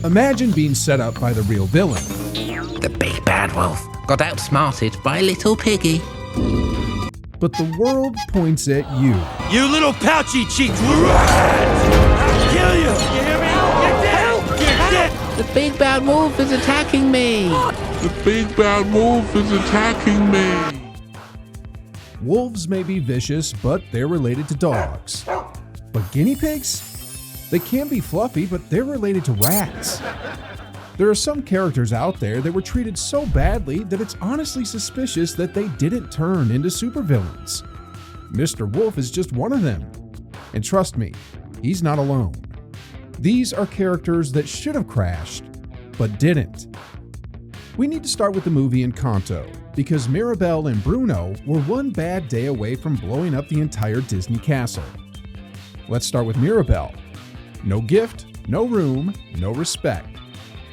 Imagine being set up by the real villain. The big bad wolf got outsmarted by little piggy. But the world points at you. You little pouchy cheeked rat! I'll kill you! You hear me? You're dead! You're dead! The big bad wolf is attacking me. The big bad wolf is attacking me. Wolves may be vicious, but they're related to dogs. But guinea pigs? They can be fluffy, but they're related to rats. There are some characters out there that were treated so badly that it's honestly suspicious that they didn't turn into supervillains. Mr. Wolf is just one of them. And trust me, he's not alone. These are characters that should have crashed, but didn't. We need to start with the movie Encanto, because Mirabel and Bruno were one bad day away from blowing up the entire Disney castle. Let's start with Mirabel. No gift, no room, no respect.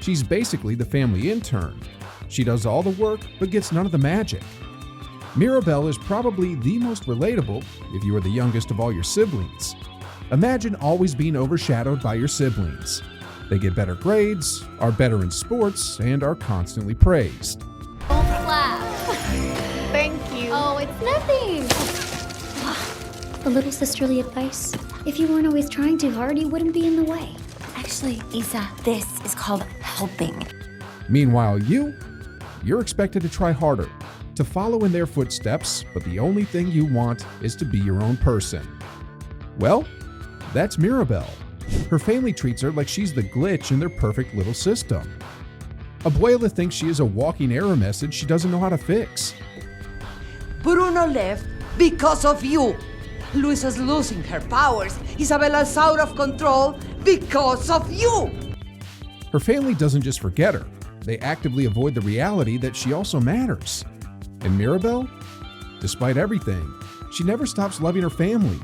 She's basically the family intern. She does all the work, but gets none of the magic. Mirabel is probably the most relatable if you are the youngest of all your siblings. Imagine always being overshadowed by your siblings. They get better grades, are better in sports, and are constantly praised. Don't clap. Thank you. Oh, it's nothing. A little sisterly advice. If you weren't always trying too hard, you wouldn't be in the way. Actually, Isa, this is called helping. Meanwhile, you're expected to try harder, to follow in their footsteps, but the only thing you want is to be your own person. Well, that's Mirabel. Her family treats her like she's the glitch in their perfect little system. Abuela thinks she is a walking error message she doesn't know how to fix. Bruno left because of you. Luisa's losing her powers. Isabella's out of control because of you. Her family doesn't just forget her, they actively avoid the reality that she also matters. And Mirabel? Despite everything, she never stops loving her family.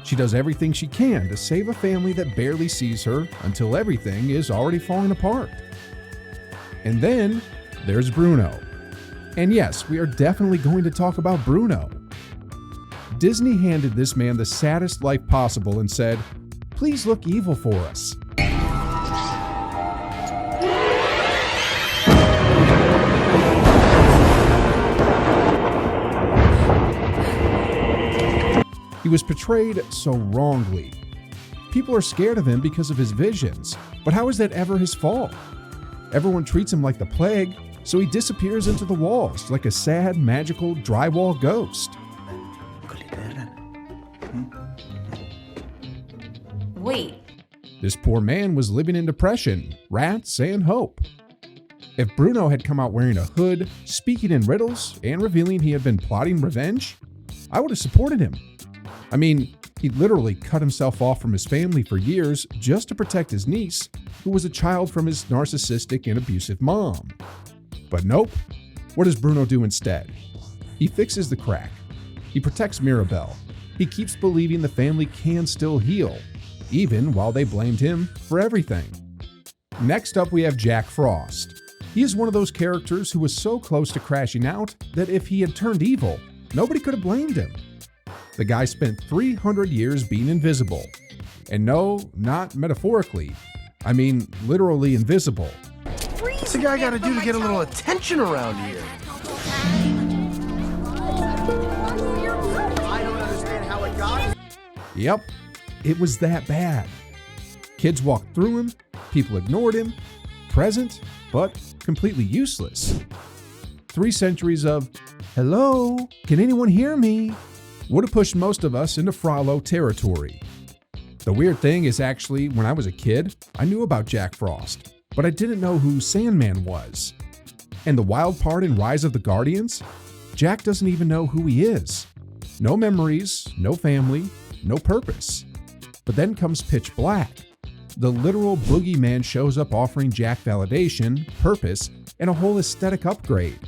She does everything she can to save a family that barely sees her until everything is already falling apart. And then there's Bruno. And yes, we are definitely going to talk about Bruno. Disney handed this man the saddest life possible and said, "Please look evil for us." He was portrayed so wrongly. People are scared of him because of his visions, but how is that ever his fault? Everyone treats him like the plague, so he disappears into the walls like a sad, magical drywall ghost. Wait. This poor man was living in depression, rats, and hope. If Bruno had come out wearing a hood, speaking in riddles, and revealing he had been plotting revenge, I would have supported him. I mean, he literally cut himself off from his family for years just to protect his niece, who was a child from his narcissistic and abusive mom. But nope. What does Bruno do instead? He fixes the crack. He protects Mirabel. He keeps believing the family can still heal, even while they blamed him for everything. Next up, we have Jack Frost. He is one of those characters who was so close to crashing out that if he had turned evil, nobody could have blamed him. The guy spent 300 years being invisible. And no, not metaphorically. I mean, literally invisible. What's the guy gotta do to get a little attention around here? I don't understand how it got. Yep, it was that bad. Kids walked through him, people ignored him, present, but completely useless. 3 centuries of, "Hello, can anyone hear me?" would have pushed most of us into Frollo territory. The weird thing is actually, when I was a kid, I knew about Jack Frost, but I didn't know who Sandman was. And the wild part in Rise of the Guardians? Jack doesn't even know who he is. No memories, no family, no purpose. But then comes Pitch Black. The literal boogeyman shows up offering Jack validation, purpose, and a whole aesthetic upgrade.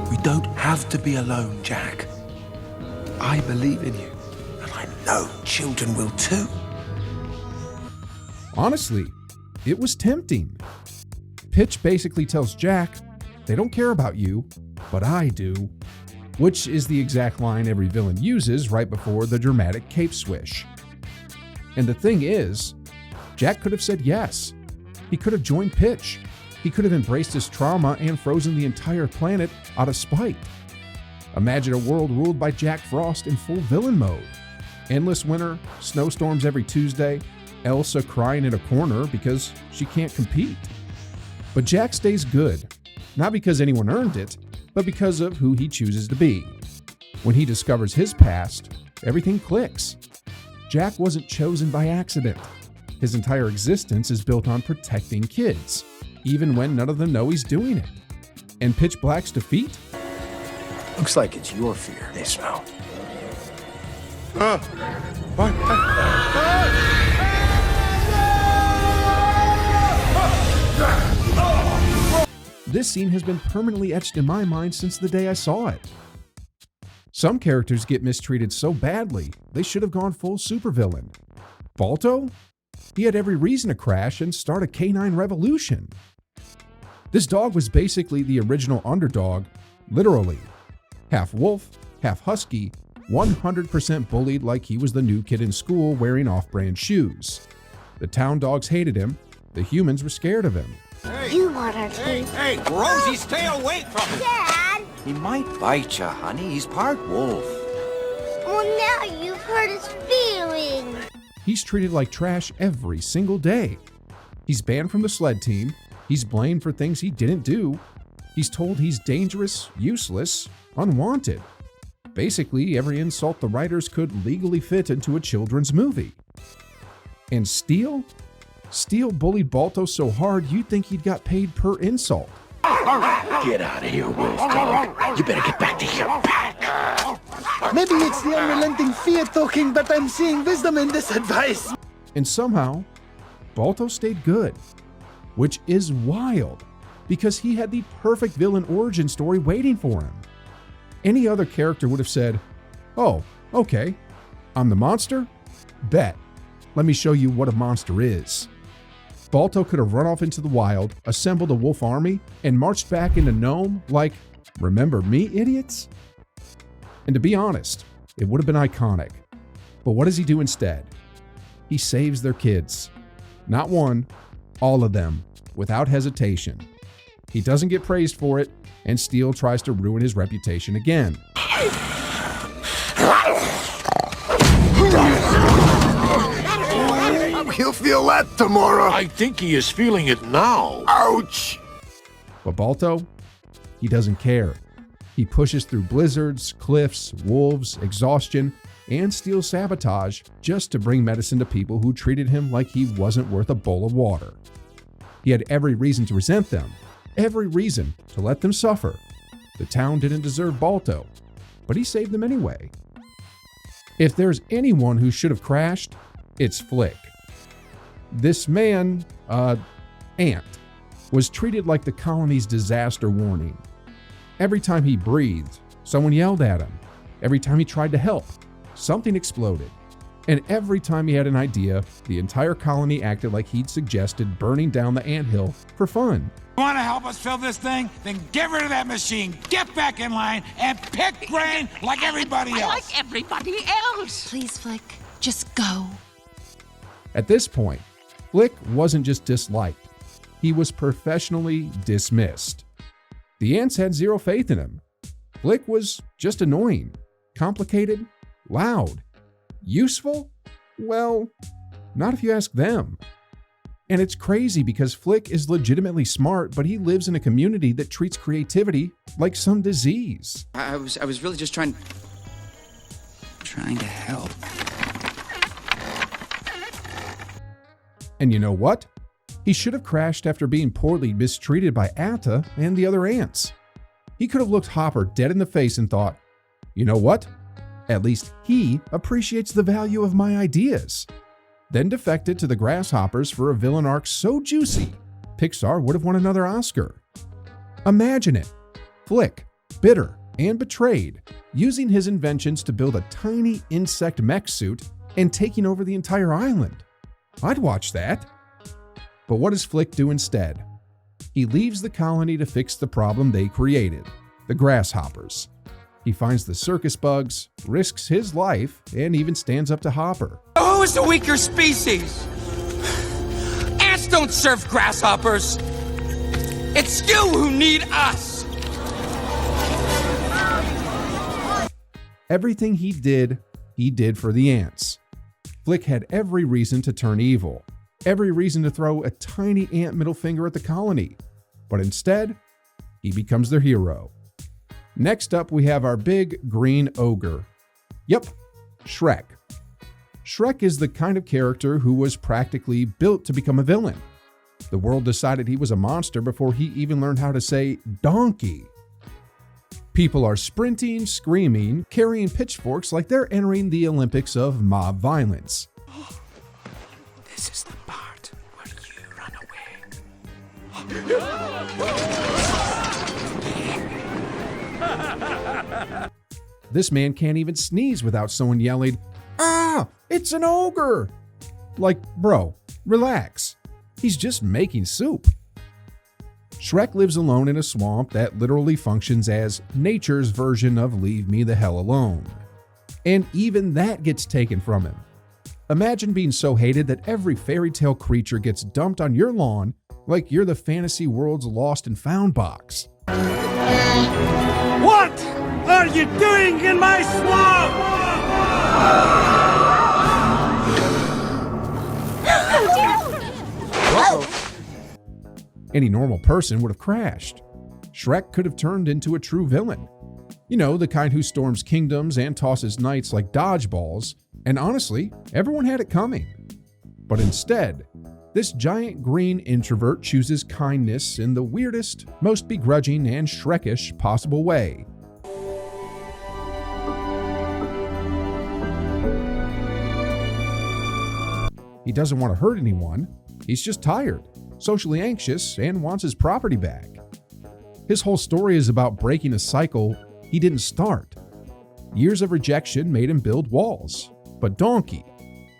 We don't have to be alone, Jack. I believe in you, and I know children will too. Honestly, it was tempting. Pitch basically tells Jack, "They don't care about you, but I do," which is the exact line every villain uses right before the dramatic cape swish. And the thing is, Jack could have said yes. He could have joined Pitch. He could have embraced his trauma and frozen the entire planet out of spite. Imagine a world ruled by Jack Frost in full villain mode. Endless winter, snowstorms every Tuesday, Elsa crying in a corner because she can't compete. But Jack stays good, not because anyone earned it, but because of who he chooses to be. When he discovers his past, everything clicks. Jack wasn't chosen by accident. His entire existence is built on protecting kids, even when none of them know he's doing it. And Pitch Black's defeat? Looks like it's your fear they smell. What? This scene has been permanently etched in my mind since the day I saw it. Some characters get mistreated so badly, they should have gone full supervillain. Balto? He had every reason to crash and start a canine revolution. This dog was basically the original underdog, literally. Half wolf, half husky, 100% bullied like he was the new kid in school wearing off-brand shoes. The town dogs hated him, the humans were scared of him. You want our teeth. Hey, Rosie, stay away from him! Dad! He might bite you, honey. He's part wolf. Well, now you've hurt his feelings. He's treated like trash every single day. He's banned from the sled team. He's blamed for things he didn't do. He's told he's dangerous, useless, unwanted. Basically, every insult the writers could legally fit into a children's movie. And Steel? Steel bullied Balto so hard you'd think he'd got paid per insult. Get out of here, wolf dog. You better get back to your pack. Maybe it's the unrelenting fear talking, but I'm seeing wisdom in this advice. And somehow, Balto stayed good. Which is wild, because he had the perfect villain origin story waiting for him. Any other character would have said, "Oh, okay, I'm the monster? Bet. Let me show you what a monster is." Balto could have run off into the wild, assembled a wolf army, and marched back into Nome like, "Remember me, idiots?" And to be honest, it would have been iconic. But what does he do instead? He saves their kids. Not one, all of them, without hesitation. He doesn't get praised for it, and Steel tries to ruin his reputation again. He'll feel that tomorrow. I think he is feeling it now. Ouch! But Balto, he doesn't care. He pushes through blizzards, cliffs, wolves, exhaustion, and Steel sabotage just to bring medicine to people who treated him like he wasn't worth a bowl of water. He had every reason to resent them, every reason to let them suffer. The town didn't deserve Balto, but he saved them anyway. If there's anyone who should have crashed, it's Flick. This man, Ant, was treated like the colony's disaster warning. Every time he breathed, someone yelled at him. Every time he tried to help, something exploded. And every time he had an idea, the entire colony acted like he'd suggested burning down the anthill for fun. You want to help us fill this thing? Then get rid of that machine, get back in line, and pick grain like everybody else. Like everybody else. Please, Flick, just go. At this point, Flick wasn't just disliked, he was professionally dismissed. The ants had zero faith in him. Flick was just annoying, complicated, loud. Useful? Well, not if you ask them. And it's crazy because Flick is legitimately smart, but he lives in a community that treats creativity like some disease. I was really just trying to help. And you know what? He should have crashed after being poorly mistreated by Atta and the other ants. He could have looked Hopper dead in the face and thought, "You know what? At least he appreciates the value of my ideas." Then defected to the Grasshoppers for a villain arc so juicy, Pixar would have won another Oscar. Imagine it. Flick, bitter and betrayed, using his inventions to build a tiny insect mech suit and taking over the entire island. I'd watch that. But what does Flick do instead? He leaves the colony to fix the problem they created, the Grasshoppers. He finds the circus bugs, risks his life, and even stands up to Hopper. Who is the weaker species? Ants don't serve grasshoppers. It's you who need us. Everything he did for the ants. Flick had every reason to turn evil, every reason to throw a tiny ant middle finger at the colony, but instead, he becomes their hero. Next up, we have our big green ogre. Yep, Shrek. Shrek is the kind of character who was practically built to become a villain. The world decided he was a monster before he even learned how to say donkey. People are sprinting, screaming, carrying pitchforks like they're entering the Olympics of mob violence. This is the part where you run away. This man can't even sneeze without someone yelling, "Ah, it's an ogre!" Like, bro, relax. He's just making soup. Shrek lives alone in a swamp that literally functions as nature's version of leave me the hell alone. And even that gets taken from him. Imagine being so hated that every fairy tale creature gets dumped on your lawn like you're the fantasy world's lost and found box. What are you doing in my swamp? Any normal person would have crashed. Shrek could have turned into a true villain. You know, the kind who storms kingdoms and tosses knights like dodgeballs, and honestly, everyone had it coming. But instead, this giant green introvert chooses kindness in the weirdest, most begrudging, and Shrekish possible way. He doesn't want to hurt anyone, he's just tired, socially anxious, and wants his property back. His whole story is about breaking a cycle he didn't start. Years of rejection made him build walls, but Donkey,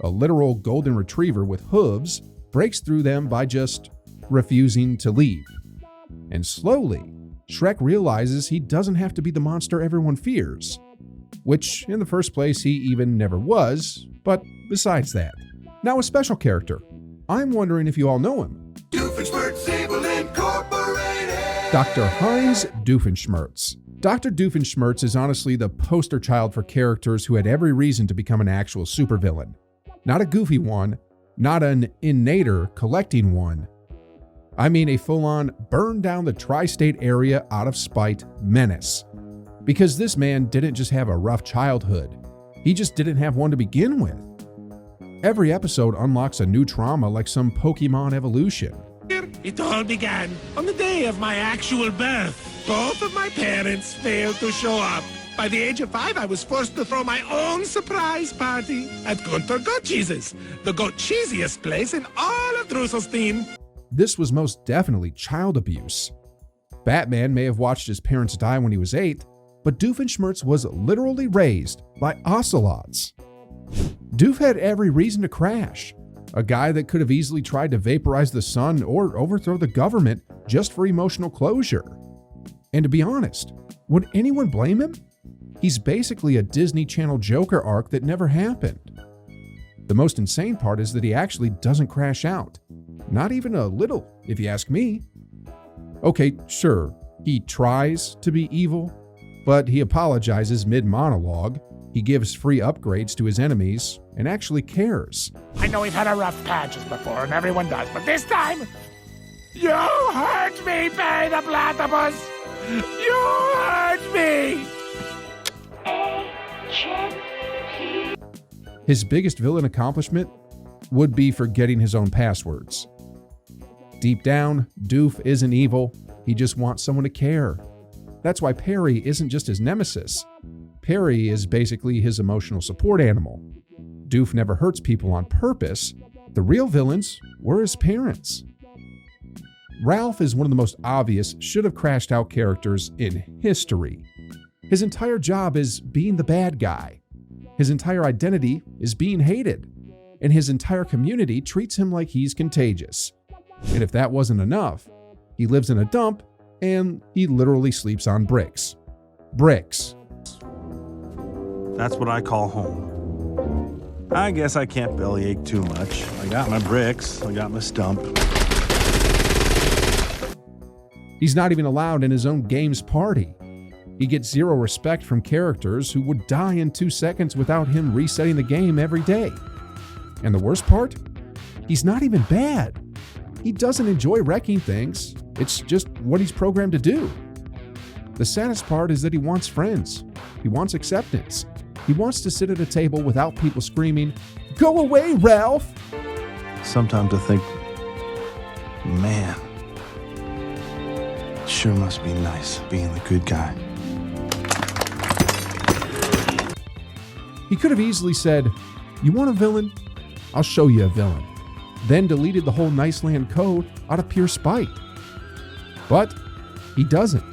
a literal golden retriever with hooves, breaks through them by just refusing to leave. And slowly, Shrek realizes he doesn't have to be the monster everyone fears, which in the first place he even never was, but besides that. Now a special character. I'm wondering if you all know him. Doofenshmirtz Evil Incorporated! Dr. Heinz Doofenshmirtz. Dr. Doofenshmirtz is honestly the poster child for characters who had every reason to become an actual supervillain. Not a goofy one, not an innator collecting one. I mean a full-on burn down the tri-state area out of spite menace. Because this man didn't just have a rough childhood, he just didn't have one to begin with. Every episode unlocks a new trauma like some Pokemon evolution. It all began on the day of my actual birth. Both of my parents failed to show up. By the age of 5, I was forced to throw my own surprise party at Gunter Goat Cheese's, the goat cheesiest place in all of Drusselstein. This was most definitely child abuse. Batman may have watched his parents die when he was 8, but Doofenshmirtz was literally raised by ocelots. Doof had every reason to crash. A guy that could have easily tried to vaporize the sun or overthrow the government just for emotional closure. And to be honest, would anyone blame him? He's basically a Disney Channel Joker arc that never happened. The most insane part is that he actually doesn't crash out. Not even a little, if you ask me. Okay, sure, he tries to be evil, but he apologizes mid-monologue. He gives free upgrades to his enemies and actually cares. I know we've had our rough patches before, and everyone does, but this time, you hurt me, Barry the Platypus! You hurt me! His biggest villain accomplishment would be forgetting his own passwords. Deep down, Doof isn't evil, he just wants someone to care. That's why Perry isn't just his nemesis. Perry is basically his emotional support animal. Doof never hurts people on purpose. The real villains were his parents. Ralph is one of the most obvious should-have-crashed-out characters in history. His entire job is being the bad guy. His entire identity is being hated. And his entire community treats him like he's contagious. And if that wasn't enough, he lives in a dump and he literally sleeps on bricks. Bricks. That's what I call home. I guess I can't bellyache too much. I got my bricks, I got my stump. He's not even allowed in his own game's party. He gets zero respect from characters who would die in 2 seconds without him resetting the game every day. And the worst part? He's not even bad. He doesn't enjoy wrecking things. It's just what he's programmed to do. The saddest part is that he wants friends. He wants acceptance. He wants to sit at a table without people screaming, "Go away, Ralph!" Sometimes I think, man, it sure must be nice being the good guy. He could have easily said, "You want a villain? I'll show you a villain." Then deleted the whole Niceland code out of pure spite. But he doesn't.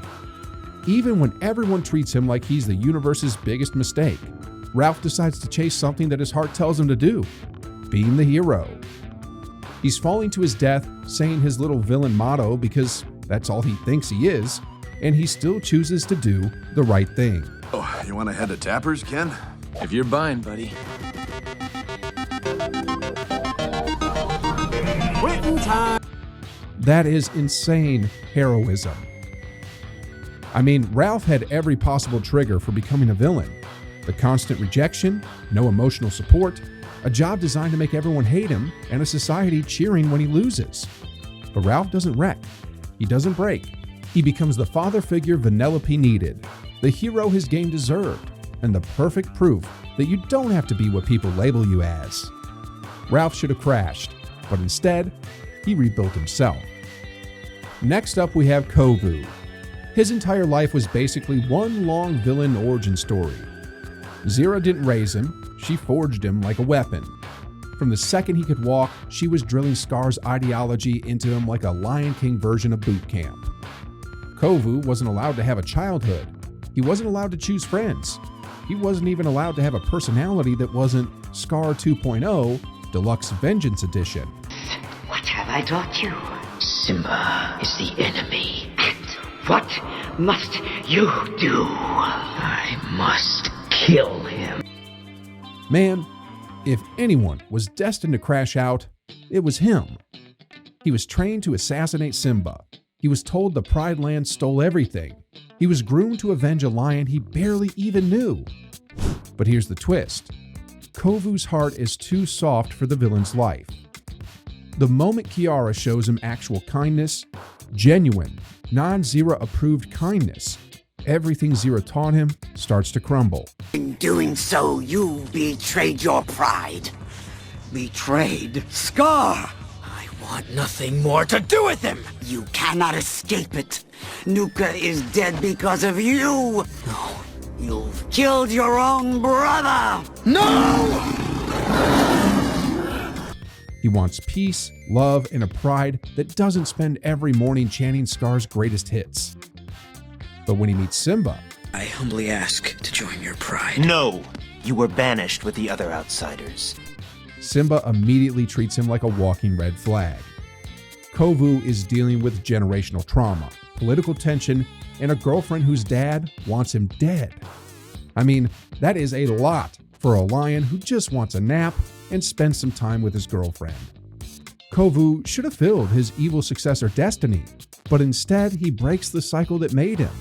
Even when everyone treats him like he's the universe's biggest mistake, Ralph decides to chase something that his heart tells him to do, being the hero. He's falling to his death, saying his little villain motto because that's all he thinks he is, and he still chooses to do the right thing. Oh, you want to head to Tappers, Ken? If you're buying, buddy. Quitting time. That is insane heroism. I mean, Ralph had every possible trigger for becoming a villain. The constant rejection, no emotional support, a job designed to make everyone hate him, and a society cheering when he loses. But Ralph doesn't wreck. He doesn't break. He becomes the father figure Vanellope needed, the hero his game deserved, and the perfect proof that you don't have to be what people label you as. Ralph should have crashed, but instead, he rebuilt himself. Next up, we have Kovu. His entire life was basically one long villain origin story. Zira didn't raise him, she forged him like a weapon. From the second he could walk, she was drilling Scar's ideology into him like a Lion King version of boot camp. Kovu wasn't allowed to have a childhood. He wasn't allowed to choose friends. He wasn't even allowed to have a personality that wasn't Scar 2.0 Deluxe Vengeance Edition. What have I taught you? Simba is the enemy. And what must you do? I must kill him. Man, if anyone was destined to crash out, it was him. He was trained to assassinate Simba. He was told the Pride Land stole everything. He was groomed to avenge a lion he barely even knew. But here's the twist. Kovu's heart is too soft for the villain's life. The moment Kiara shows him actual kindness, genuine, non-Zira approved kindness, everything Zira taught him starts to crumble. In doing so, you betrayed your pride. Betrayed Scar. I want nothing more to do with him. You cannot escape it. Nuka is dead because of you. No, you've killed your own brother. No! He wants peace, love, and a pride that doesn't spend every morning chanting Scar's greatest hits. But when he meets Simba, I humbly ask to join your pride. No, you were banished with the other outsiders. Simba immediately treats him like a walking red flag. Kovu is dealing with generational trauma, political tension, and a girlfriend whose dad wants him dead. I mean, that is a lot for a lion who just wants a nap and spend some time with his girlfriend. Kovu should have filled his evil successor destiny, but instead he breaks the cycle that made him.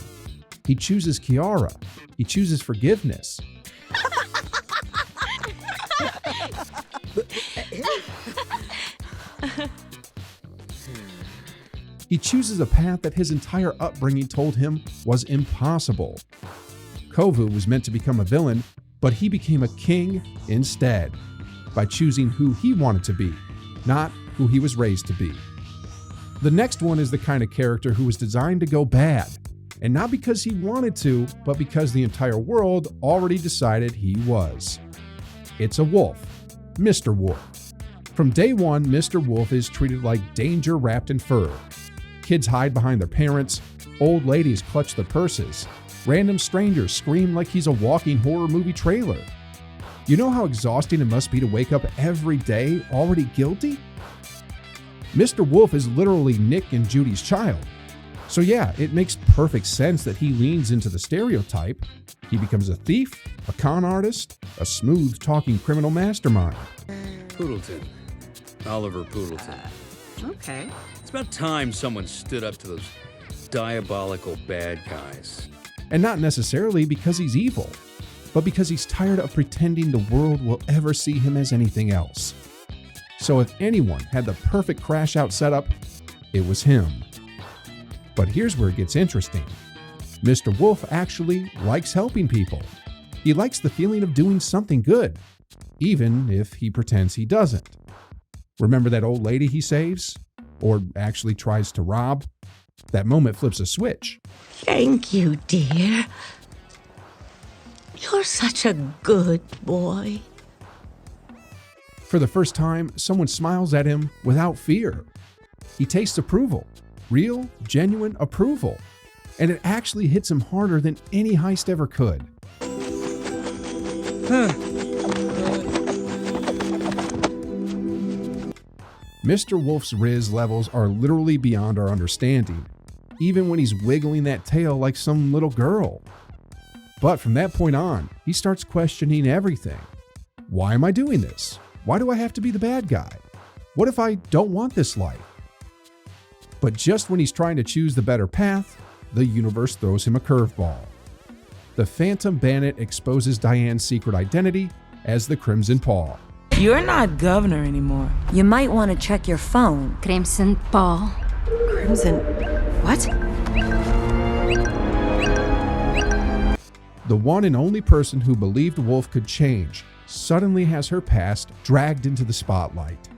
He chooses Kiara. He chooses forgiveness. He chooses a path that his entire upbringing told him was impossible. Kovu was meant to become a villain, but he became a king instead, by choosing who he wanted to be, not who he was raised to be. The next one is the kind of character who was designed to go bad, and not because he wanted to, but because the entire world already decided he was. It's a wolf, Mr. Wolf. From day one, Mr. Wolf is treated like danger wrapped in fur. Kids hide behind their parents, old ladies clutch their purses, random strangers scream like he's a walking horror movie trailer. You know how exhausting it must be to wake up every day already guilty? Mr. Wolf is literally Nick and Judy's child. So yeah, it makes perfect sense that he leans into the stereotype. He becomes a thief, a con artist, a smooth-talking criminal mastermind. Poodleton. Oliver Poodleton. Okay. It's about time someone stood up to those diabolical bad guys. And not necessarily because he's evil, but because he's tired of pretending the world will ever see him as anything else. So if anyone had the perfect crash out setup, it was him. But here's where it gets interesting. Mr. Wolf actually likes helping people. He likes the feeling of doing something good, even if he pretends he doesn't. Remember that old lady he saves? Or actually tries to rob? That moment flips a switch. Thank you, dear. You're such a good boy. For the first time, someone smiles at him without fear. He tastes approval. Real, genuine approval. And it actually hits him harder than any heist ever could. Mr. Wolf's Riz levels are literally beyond our understanding, even when he's wiggling that tail like some little girl. But from that point on, he starts questioning everything. Why am I doing this? Why do I have to be the bad guy? What if I don't want this life? But just when he's trying to choose the better path, the universe throws him a curveball. The Phantom Bandit exposes Diane's secret identity as the Crimson Paw. You're not governor anymore. You might want to check your phone. Crimson Paw. Crimson... what? The one and only person who believed Wolf could change suddenly has her past dragged into the spotlight.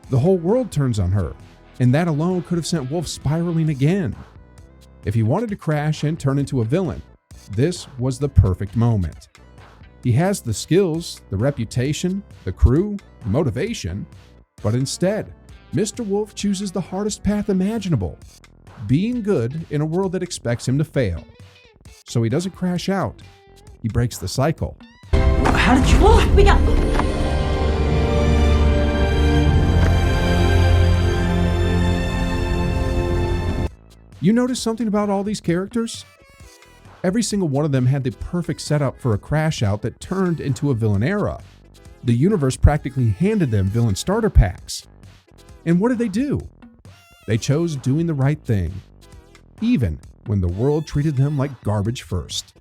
The whole world turns on her, and that alone could have sent Wolf spiraling again. If he wanted to crash and turn into a villain, this was the perfect moment. He has the skills, the reputation, the crew, the motivation, but instead, Mr. Wolf chooses the hardest path imaginable, being good in a world that expects him to fail. So he doesn't crash out, he breaks the cycle. How did you... Oh, we got... You notice something about all these characters? Every single one of them had the perfect setup for a crash out that turned into a villain era. The universe practically handed them villain starter packs. And what did they do? They chose doing the right thing, even when the world treated them like garbage first.